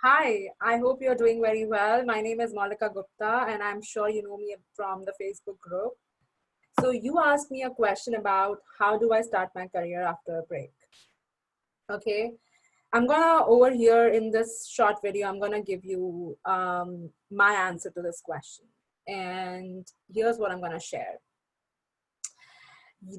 Hi, I hope you're doing very well. My name is Malika Gupta, and I'm sure you know me from the Facebook group. So, you asked me a question about how do I start my career after a break? Okay, I'm gonna over here in this short video, I'm gonna give you my answer to this question. And here's what I'm gonna share.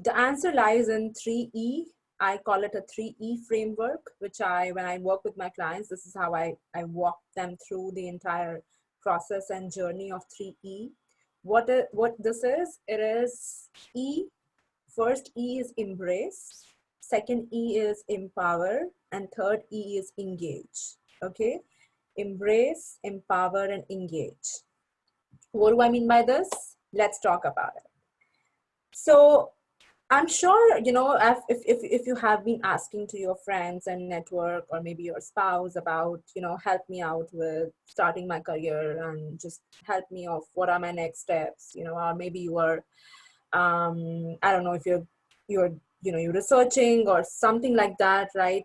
The answer lies in 3E. I call it a 3E framework, which when I work with my clients, this is how I walk them through the entire process and journey of 3E. What this is, it is E. First E is embrace, second E is empower, and third E is engage. Okay, embrace, empower, and engage. What do I mean by this? Let's talk about it. So I'm sure, you know, if you have been asking to your friends and network or maybe your spouse about, you know, help me out with starting my career and just help me off, what are my next steps, you know, or maybe you are, I don't know if you're researching or something like that, right?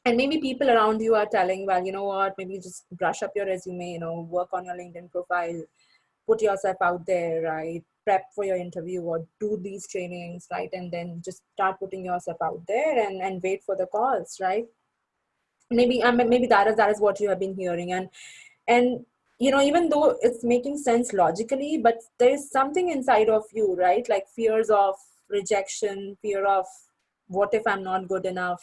And maybe people around you are telling, well, you know what, maybe just brush up your resume, you know, work on your LinkedIn profile, put yourself out there, right? Prep for your interview or do these trainings, right? And then just start putting yourself out there and wait for the calls, right? Maybe that is what you have been hearing. And you know, even though it's making sense logically, but there is something inside of you, right? Like fears of rejection, fear of what if I'm not good enough,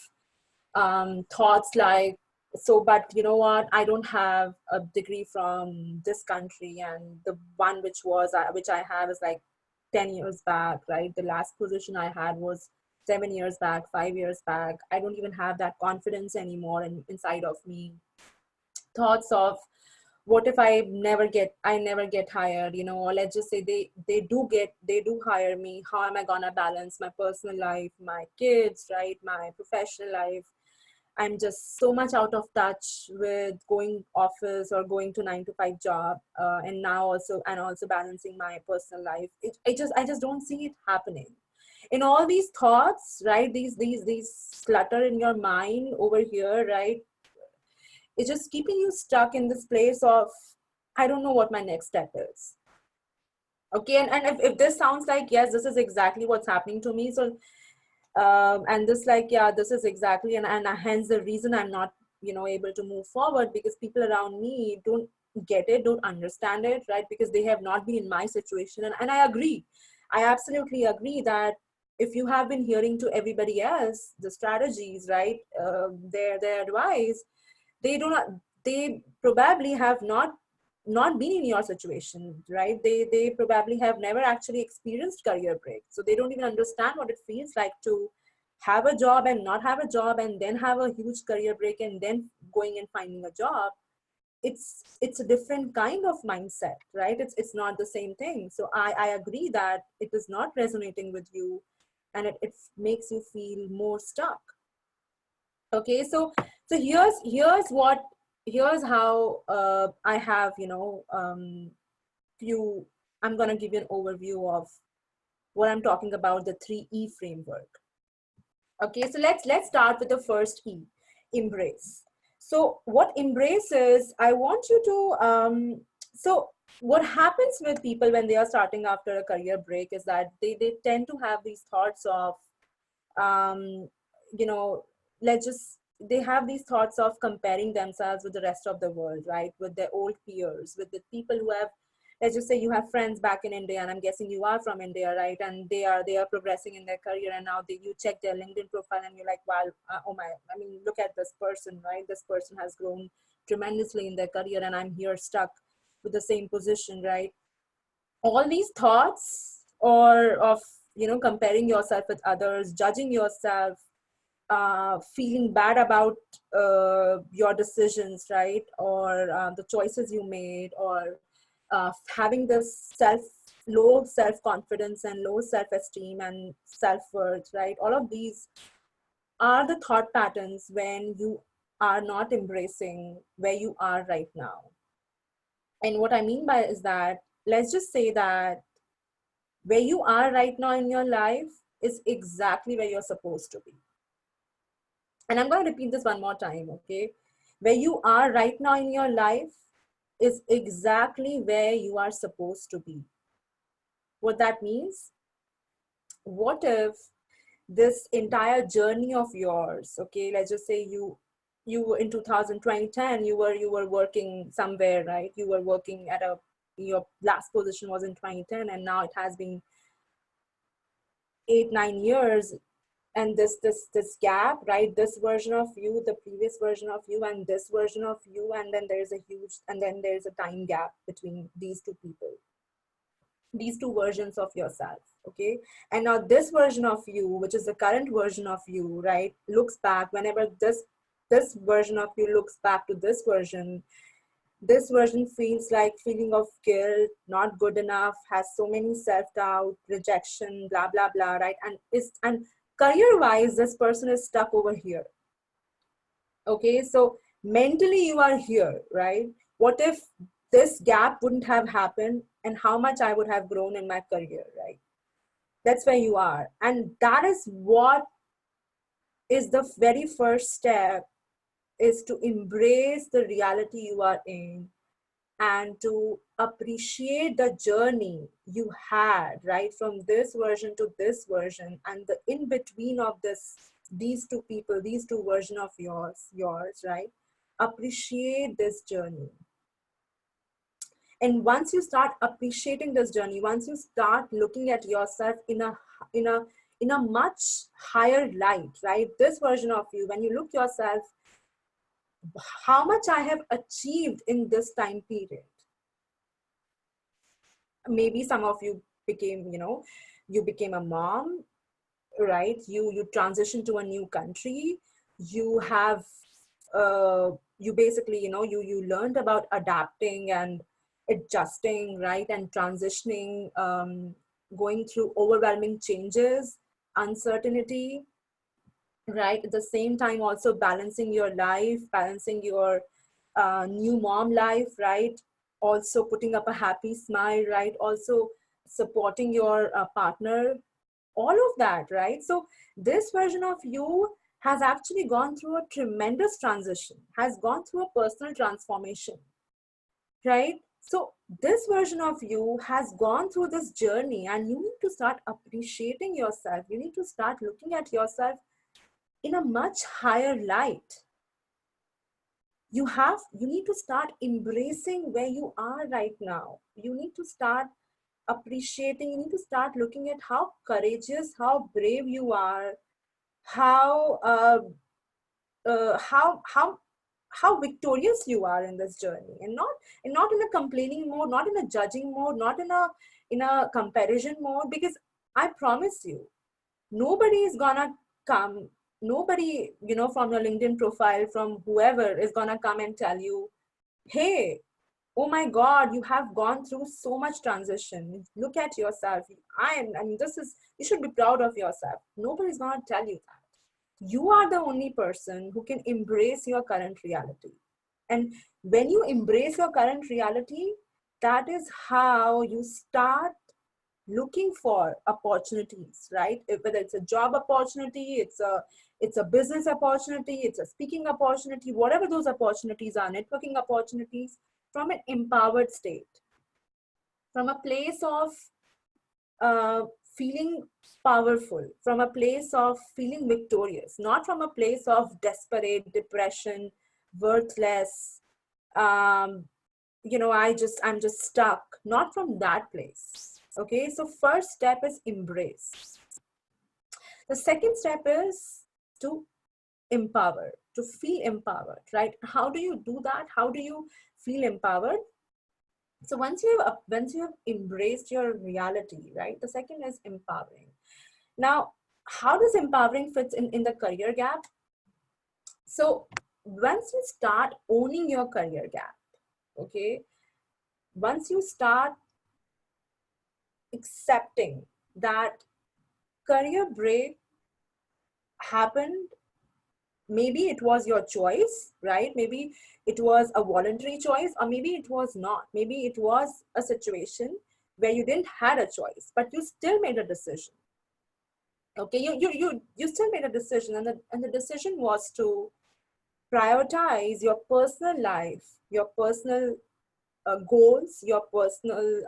thoughts like, so but you know what, I don't have a degree from this country, and the one which I have is like 10 years back, right? The last position I had was 7 years back, 5 years back. I don't even have that confidence anymore inside of me. Thoughts of what if I never get hired, you know, or let's just say they do hire me. How am I gonna balance my personal life, my kids, right, my professional life? I'm just so much out of touch with going office or going to 9 to 5 job, and now also balancing my personal life. I just don't see it happening. In all these thoughts, right? These clutter in your mind over here, right? It's just keeping you stuck in this place of, I don't know what my next step is. Okay, and if this sounds like, yes, this is exactly what's happening to me. So and this like, yeah, this is exactly, and hence the reason I'm not, you know, able to move forward, because people around me don't get it, don't understand it, right? Because they have not been in my situation. And I agree, I absolutely agree that if you have been hearing to everybody else the strategies, right, their advice, they do not, they probably have not been in your situation, right? They probably have never actually experienced career break, so they don't even understand what it feels like to have a job and not have a job, and then have a huge career break and then going and finding a job. It's a different kind of mindset, right? It's not the same thing. So I agree that it is not resonating with you, and it makes you feel more stuck. Okay, so here's how I have, you know, few, I'm going to give you an overview of what I'm talking about, the 3E framework. Okay, so let's start with the first E, embrace. So what embrace is, I want you to so what happens with people when they are starting after a career break is that they tend to have these thoughts of, um, you know, let's just, they have these thoughts of comparing themselves with the rest of the world, right? With their old peers, with the people who have, let's just say you have friends back in India, and I'm guessing you are from India, right? And they are progressing in their career, and now you check their LinkedIn profile and you're like, wow, oh my, I mean, look at this person, right? This person has grown tremendously in their career, and I'm here stuck with the same position, right? All these thoughts, or of, you know, comparing yourself with others, judging yourself, feeling bad about your decisions, right? Or the choices you made, or having this low self-confidence and low self-esteem and self-worth, right? All of these are the thought patterns when you are not embracing where you are right now. And what I mean by is that, let's just say that where you are right now in your life is exactly where you're supposed to be. And I'm going to repeat this one more time, okay? Where you are right now in your life is exactly where you are supposed to be. What that means, what if this entire journey of yours, okay, let's just say you were in 2010, you were working somewhere, right? You were working at a, your last position was in 2010, and now it has been 8 9 years, and this gap, right? This version of you, the previous version of you, and this version of you, and then there's a huge, and then there's a time gap between these two people, these two versions of yourself. Okay, and now this version of you, which is the current version of you, right, looks back, whenever this version of you looks back to this version feels like feeling of guilt, not good enough, has so many self-doubt, rejection, blah blah blah, right? And career wise, this person is stuck over here. Okay, so mentally you are here, right? What if this gap wouldn't have happened, and how much I would have grown in my career, right? That's where you are. And that is what is the very first step, is to embrace the reality you are in and to appreciate the journey you had, right, from this version to this version, and the in between of these two people, these two versions of yours, right? Appreciate this journey. And once you start appreciating this journey, once you start looking at yourself in a in a much higher light, right? This version of you, when you look yourself, how much I have achieved in this time period. Maybe some of you became, you became a mom, right? You transitioned to a new country. You have you basically, you learned about adapting and adjusting, right? And transitioning, going through overwhelming changes, uncertainty, right? At the same time also balancing your life, balancing your new mom life, right? Also putting up a happy smile, right? Also supporting your partner, all of that, right? So this version of you has actually gone through a tremendous transition, has gone through a personal transformation, right? So this version of you has gone through this journey, and you need to start appreciating yourself. You need to start looking at yourself in a much higher light. You need to start embracing where you are right now. You need to start appreciating, you need to start looking at how courageous, how brave you are, how how victorious you are in this journey, and not in a complaining mode, not in a judging mode, not in a comparison mode. Because I promise you, nobody is gonna come, nobody, from your LinkedIn profile, from whoever, is gonna come and tell you, hey, oh my God, you have gone through so much transition, look at yourself. I mean, this is, you should be proud of yourself. Nobody's gonna tell you that. You are the only person who can embrace your current reality. And when you embrace your current reality, that is how you start looking for opportunities, right? Whether it's a job opportunity, it's a business opportunity, it's a speaking opportunity, whatever those opportunities are, networking opportunities, from an empowered state, from a place of uh, feeling powerful, from a place of feeling victorious, not from a place of desperate depression, worthless, um, I'm just stuck, not from that place. Okay, so first step is embrace. The second step is to empower, to feel empowered, right? How do you do that? How do you feel empowered? So once you have embraced your reality, right? The second is empowering. Now, how does empowering fits in the career gap? So once you start owning your career gap, okay, once you start accepting that career break happened, maybe it was your choice, right? Maybe it was a voluntary choice, or maybe it was not. Maybe it was a situation where you didn't had a choice, but you still made a decision. Okay, you still made a decision, and the decision was to prioritize your personal life, your personal goals, your personal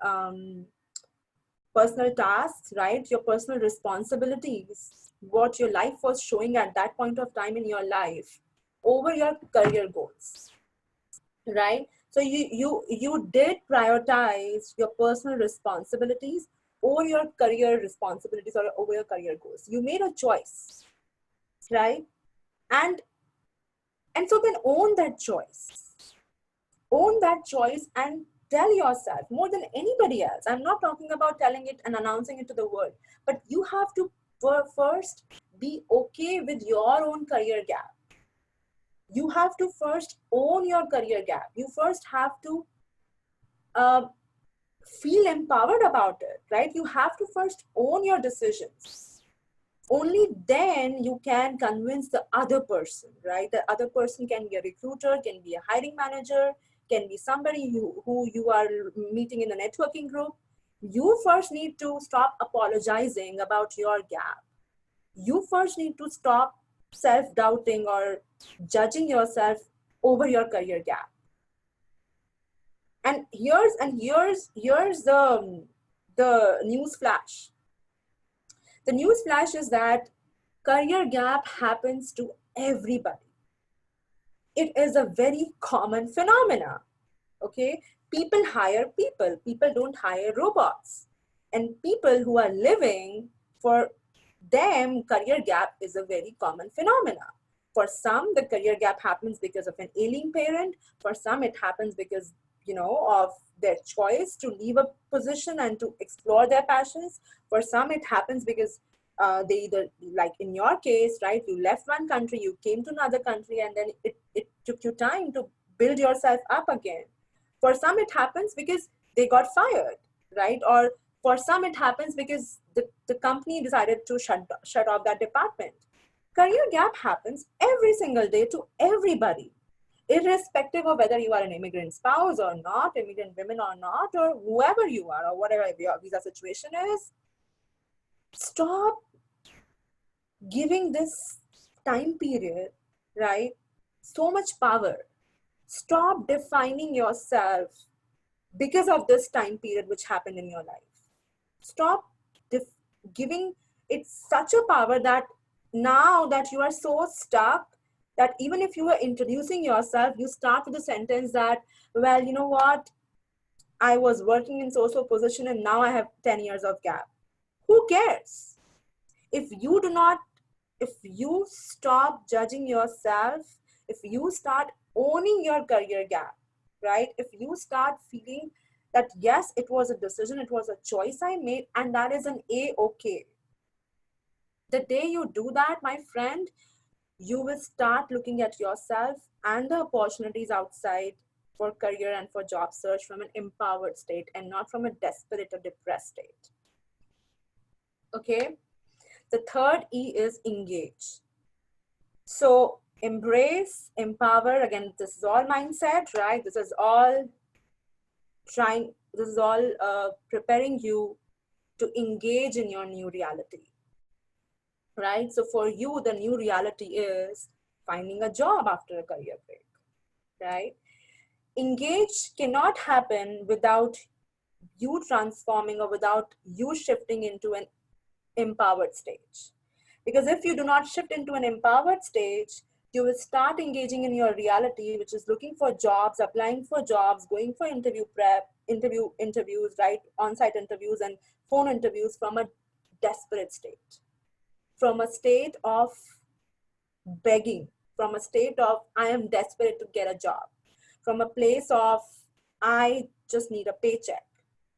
tasks, right? Your personal responsibilities, what your life was showing at that point of time in your life over your career goals, right? So you did prioritize your personal responsibilities over your career responsibilities or over your career goals. You made a choice, right? And and so then own that choice. Own that choice and tell yourself more than anybody else. I'm not talking about telling it and announcing it to the world, but you have to first be okay with your own career gap. You have to first own your career gap. You first have to uh, feel empowered about it, right? You have to first own your decisions. Only then you can convince the other person, right? The other person can be a recruiter, can be a hiring manager, can be somebody who you are meeting in a networking group. You first need to stop apologizing about your gap. You first need to stop self-doubting or judging yourself over your career gap. And here's the news flash. The news flash is that career gap happens to everybody. It is a very common phenomena. Okay, people hire people. People don't hire robots. And people who are living, for them, career gap is a very common phenomena. For some, the career gap happens because of an ailing parent. For some, it happens because, of their choice to leave a position and to explore their passions. For some, it happens because they either, like in your case, right, you left one country, you came to another country, and then it took you time to build yourself up again. For some, it happens because they got fired, right? Or for some, it happens because the company decided to shut off that department. Career gap happens every single day to everybody, irrespective of whether you are an immigrant spouse or not, immigrant women or not, or whoever you are, or whatever your visa situation is. Stop giving this time period, right, so much power. Stop defining yourself because of this time period which happened in your life. Stop giving it such a power that now that you are so stuck, that even if you are introducing yourself, you start with a sentence that, well, you know what, I was working in so position and now I have 10 years of gap. Who cares? If you do not, if you stop judging yourself, if you start owning your career gap, right? If you start feeling that, yes, it was a decision, it was a choice I made, and that is an A-okay. The day you do that, my friend, you will start looking at yourself and the opportunities outside for career and for job search from an empowered state and not from a desperate or depressed state. Okay? The third E is engage. So embrace, empower, again, this is all mindset, right? This is all preparing you to engage in your new reality, right? So for you, the new reality is finding a job after a career break, right? Engage cannot happen without you transforming or without you shifting into an empowered stage. Because if you do not shift into an empowered stage, you will start engaging in your reality, which is looking for jobs, applying for jobs, going for interview prep, interviews, right? On-site interviews and phone interviews from a desperate state, from a state of begging, from a state of, I am desperate to get a job, from a place of, I just need a paycheck,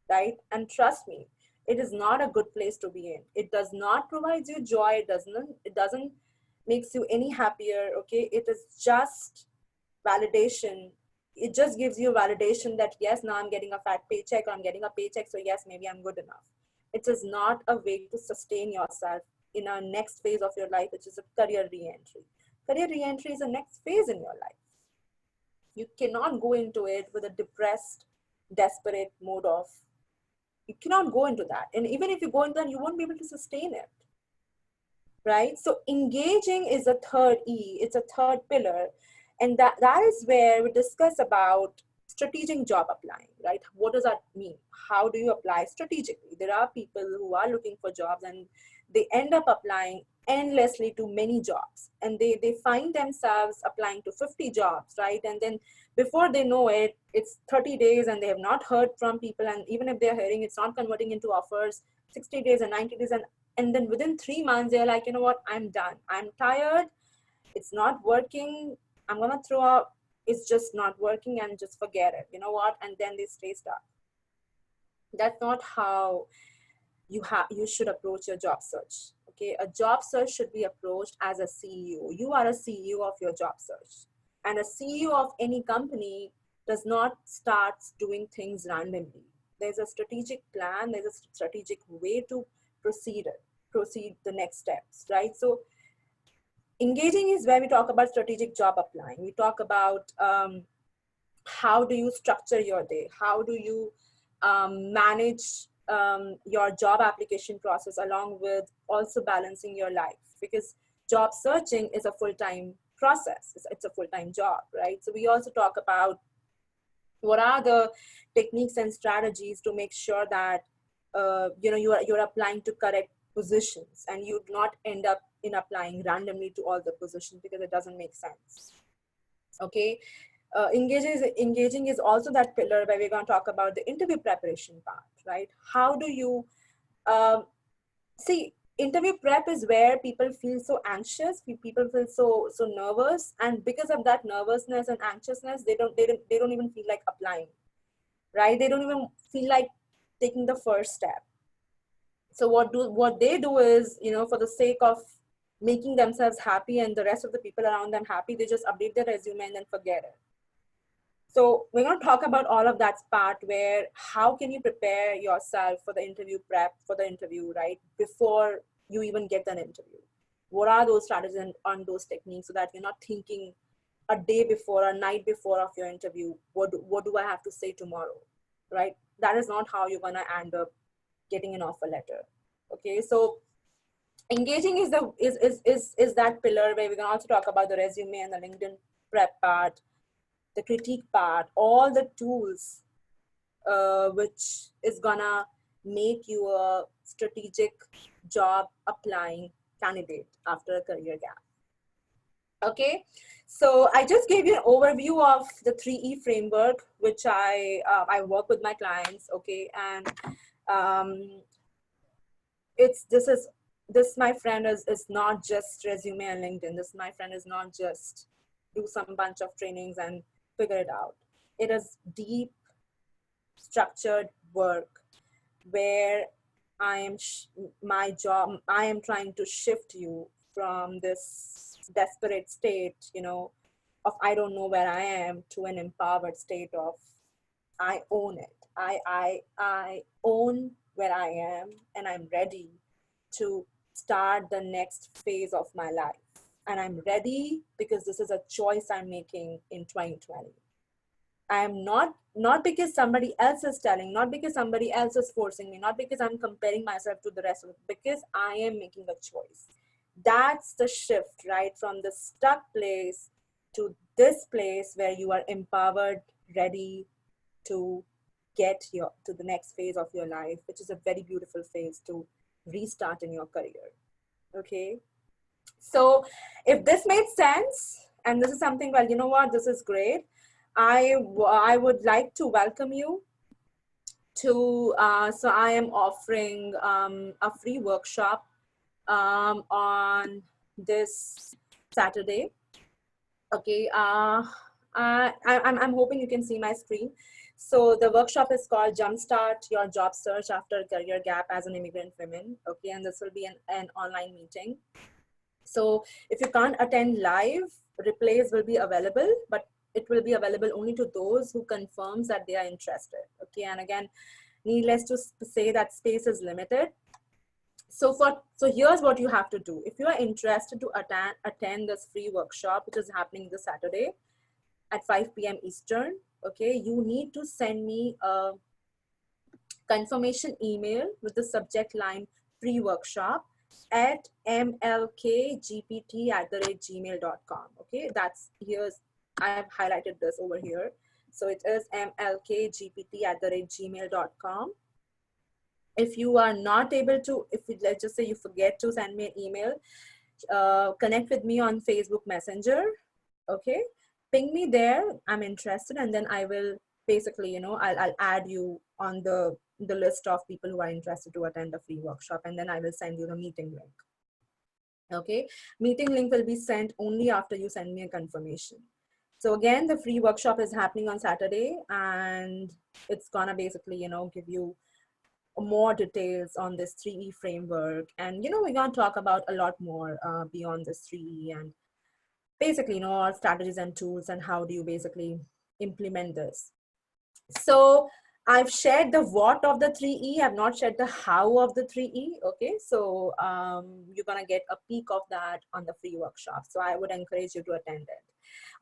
right? And trust me, it is not a good place to be in. It does not provide you joy. It doesn't makes you any happier. Okay, it is just validation. It just gives you validation that, yes, now I'm getting a fat paycheck, or I'm getting a paycheck, so yes, maybe I'm good enough. It is not a way to sustain yourself in a next phase of your life, which is a career re-entry. Career re-entry is a next phase in your life. You cannot go into it with a depressed, desperate mode of, you cannot go into that. And even if you go into that, you won't be able to sustain it, right? So engaging is a third E, it's a third pillar. And that is where we discuss about strategic job applying, right? What does that mean? How do you apply strategically? There are people who are looking for jobs and they end up applying endlessly to many jobs, and they find themselves applying to 50 jobs, right? And then before they know it, it's 30 days and they have not heard from people, and even if they're hearing, it's not converting into offers. 60 days and 90 days, and then within 3 months they're like, you know what, I'm done, I'm tired, it's not working, I'm gonna throw out, it's just not working and just forget it, you know what, and then they stay stuck. That's not how you should approach your job search. Okay, a job search should be approached as a CEO. You are a CEO of your job search, and a CEO of any company does not start doing things randomly. There's a strategic plan, there's a strategic way to proceed the next steps, right? So engaging is where we talk about strategic job applying. We talk about how do you structure your day? How do you manage your job application process along with also balancing your life? Because job searching is a full-time process. It's a full-time job, right? So we also talk about what are the techniques and strategies to make sure that you're applying to correct positions and you do not end up in applying randomly to all the positions, because it doesn't make sense. Okay, engaging is also that pillar where we're going to talk about the interview preparation part, right? How do you see, interview prep is where people feel so anxious, people feel so nervous, and because of that nervousness and anxiousness, they don't even feel like applying, right? They don't even feel like taking the first step. So what they do is, for the sake of making themselves happy and the rest of the people around them happy, they just update their resume and then forget it. So we're going to talk about all of that part, where how can you prepare yourself for the interview prep, for the interview, right? Before you even get an interview. What are those strategies and on those techniques, so that you're not thinking a day before, a night before of your interview, what do I have to say tomorrow, right? That is not how you're going to end up getting an offer letter. Okay, so engaging is that pillar where we're going to also talk about the resume and the LinkedIn prep part, the critique part, all the tools which is gonna make you a strategic job applying candidate after a career gap. Okay, so I just gave you an overview of the 3E framework, which I work with my clients. Okay, and this my friend is not just resume and LinkedIn. This my friend is not just do some bunch of trainings and figure it out. It is deep, structured work where I am trying to shift you from this desperate state, of I don't know where I am, to an empowered state of I own it. I own where I am, and I'm ready to start the next phase of my life. And I'm ready because this is a choice I'm making in 2020. I'm not because somebody else is telling, not because somebody else is forcing me, not because I'm comparing myself to the rest of it, because I am making a choice. That's the shift, right? From the stuck place to this place where you are empowered, ready to get to the next phase of your life, which is a very beautiful phase to restart in your career. Okay. So if this made sense, and this is something, well, you know what, this is great. I would like to welcome you to, so I am offering a free workshop on this Saturday. Okay, I'm hoping you can see my screen. So the workshop is called Jumpstart Your Job Search After a Career Gap as an Immigrant Woman. Okay, and this will be an online meeting. So if you can't attend live, replays will be available, but it will be available only to those who confirms that they are interested. Okay, and again, needless to say that space is limited. So here's what you have to do. If you are interested to attend this free workshop, which is happening this Saturday at 5 p.m. Eastern, okay, you need to send me a confirmation email with the subject line free workshop at mlkgpt@gmail.com. Okay, I have highlighted this over here. So it is mlkgpt@gmail.com. If you are not able to, if you, let's just say you forget to send me an email, connect with me on Facebook Messenger. Okay, ping me there. I'm interested, and then I will basically, you know, I'll add you on the list of people who are interested to attend the free workshop, and then I will send you the meeting link. Okay, meeting link will be sent only after you send me a confirmation. So again, the free workshop is happening on Saturday, and it's gonna basically, you know, give you more details on this 3E framework. And, you know, we're gonna talk about a lot more beyond this 3E, and basically, you know, our strategies and tools and how do you basically implement this. So I've shared the what of the 3E. I've not shared the how of the 3E. Okay, so you're gonna get a peek of that on the free workshop. So I would encourage you to attend it.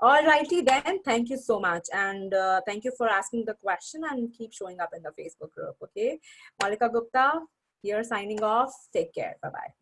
All righty then, thank you so much. And thank you for asking the question, and keep showing up in the Facebook group. Okay, Malika Gupta here signing off. Take care. Bye-bye.